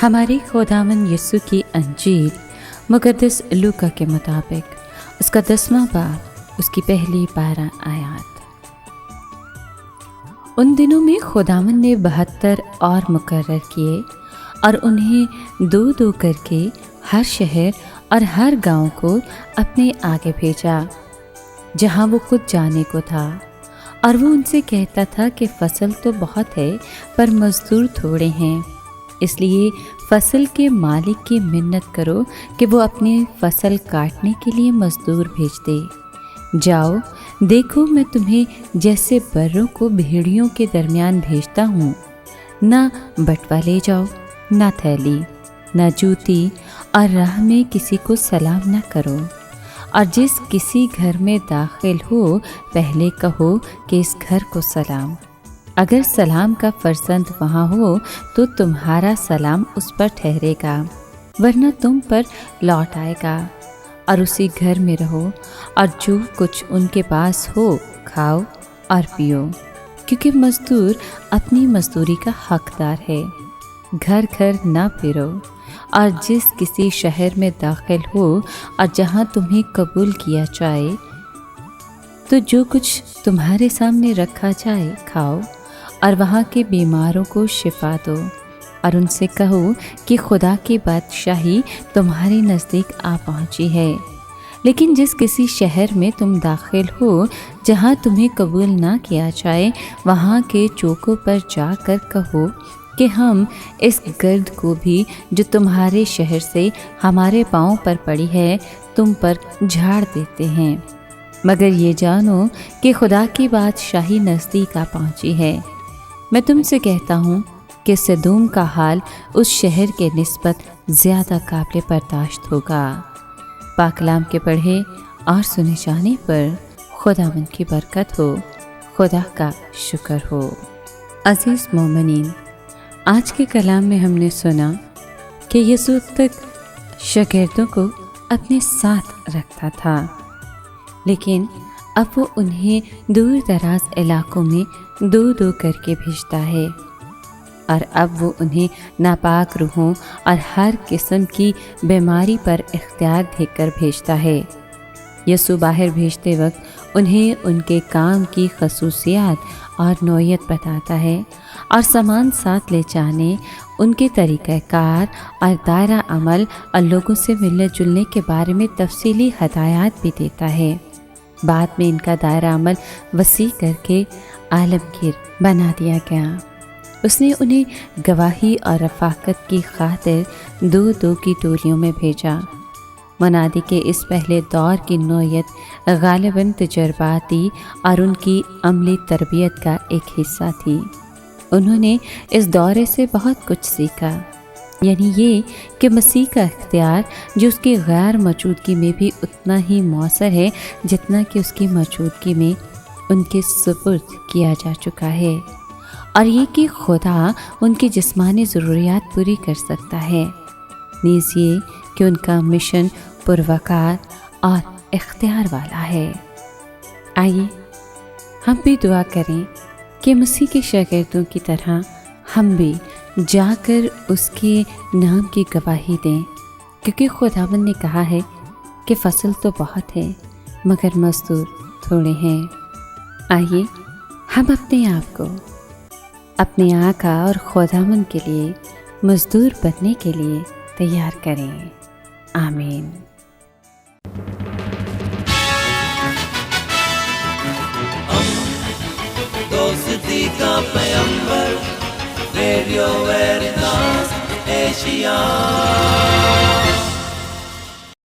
ہماری خداوند یسوع کی انجیل مقدس لوکا کے مطابق اس کا 10واں باب اس کی پہلی 12 آیات۔ ان دنوں میں خداوند نے 72 اور مقرر کیے اور انہیں 2 کر کے ہر شہر اور ہر گاؤں کو اپنے آگے بھیجا جہاں وہ خود جانے کو تھا، اور وہ ان سے کہتا تھا کہ فصل تو بہت ہے پر مزدور تھوڑے ہیں، اس لیے فصل کے مالک کی منت کرو کہ وہ اپنی فصل کاٹنے کے لیے مزدور بھیج دے۔ جاؤ، دیکھو میں تمہیں جیسے بروں کو بھیڑیوں کے درمیان بھیجتا ہوں، نہ بٹوا لے جاؤ، نہ تھیلی، نہ جوتی، اور راہ میں کسی کو سلام نہ کرو، اور جس کسی گھر میں داخل ہو پہلے کہو کہ اس گھر کو سلام۔ اگر سلام کا فرزند وہاں ہو تو تمہارا سلام اس پر ٹھہرے گا، ورنہ تم پر لوٹ آئے گا، اور اسی گھر میں رہو، اور جو کچھ ان کے پاس ہو کھاؤ اور پیو، کیونکہ مزدور اپنی مزدوری کا حقدار ہے۔ گھر گھر نہ پھرو، اور جس کسی شہر میں داخل ہو اور جہاں تمہیں قبول کیا جائے تو جو کچھ تمہارے سامنے رکھا جائے کھاؤ، اور وہاں کے بیماروں کو شفا دو، اور ان سے کہو کہ خدا کی بادشاہی تمہارے نزدیک آ پہنچی ہے۔ لیکن جس کسی شہر میں تم داخل ہو جہاں تمہیں قبول نہ کیا جائے، وہاں کے چوکوں پر جا کر کہو کہ ہم اس گرد کو بھی جو تمہارے شہر سے ہمارے پاؤں پر پڑی ہے تم پر جھاڑ دیتے ہیں، مگر یہ جانو کہ خدا کی بادشاہی نزدیک آ پہنچی ہے۔ میں تم سے کہتا ہوں کہ سدوم کا حال اس شہر کے نسبت زیادہ قابل برداشت ہوگا۔ پاک کلام کے پڑھے اور سنے جانے پر خداوند کی برکت ہو، خدا کا شکر ہو۔ عزیز مومنین، آج کے کلام میں ہم نے سنا کہ یسوع تک شاگردوں کو اپنے ساتھ رکھتا تھا، لیکن اب وہ انہیں دور دراز علاقوں میں 2 کر کے بھیجتا ہے، اور اب وہ انہیں ناپاک روحوں اور ہر قسم کی بیماری پر اختیار دے کر بھیجتا ہے۔ یسوع باہر بھیجتے وقت انہیں ان کے کام کی خصوصیات اور نوعیت بتاتا ہے، اور سامان ساتھ لے جانے، ان کے طریقہ کار اور دائرہ عمل اور لوگوں سے ملنے جلنے کے بارے میں تفصیلی ہدایات بھی دیتا ہے۔ بعد میں ان کا دائرہ عمل وسیع کر کے عالمگیر بنا دیا گیا۔ اس نے انہیں گواہی اور رفاقت کی خاطر 2 کی ٹولیوں میں بھیجا۔ منادی کے اس پہلے دور کی نوعیت غالباً تجرباتی اور ان کی عملی تربیت کا ایک حصہ تھی۔ انہوں نے اس دورے سے بہت کچھ سیکھا، یعنی یہ کہ مسیح کا اختیار جو اس کی غیر موجودگی میں بھی اتنا ہی مؤثر ہے جتنا کہ اس کی موجودگی میں ان کے سپرد کیا جا چکا ہے، اور یہ کہ خدا ان کی جسمانی ضروریات پوری کر سکتا ہے، نیز یہ کہ ان کا مشن پروقار اور اختیار والا ہے۔ آئیے ہم بھی دعا کریں کہ مسیح کے شاگردوں کی طرح ہم بھی جا کر اس کے نام کی گواہی دیں، کیونکہ خداوند نے کہا ہے کہ فصل تو بہت ہے مگر مزدور تھوڑے ہیں۔ آئیے ہم اپنے آپ کو اپنے آقا اور خداوند کے لیے مزدور بننے کے لیے تیار کریں۔ آمین۔ دوستی کا پیمبر، ریڈیو ویریتاس ایشیا۔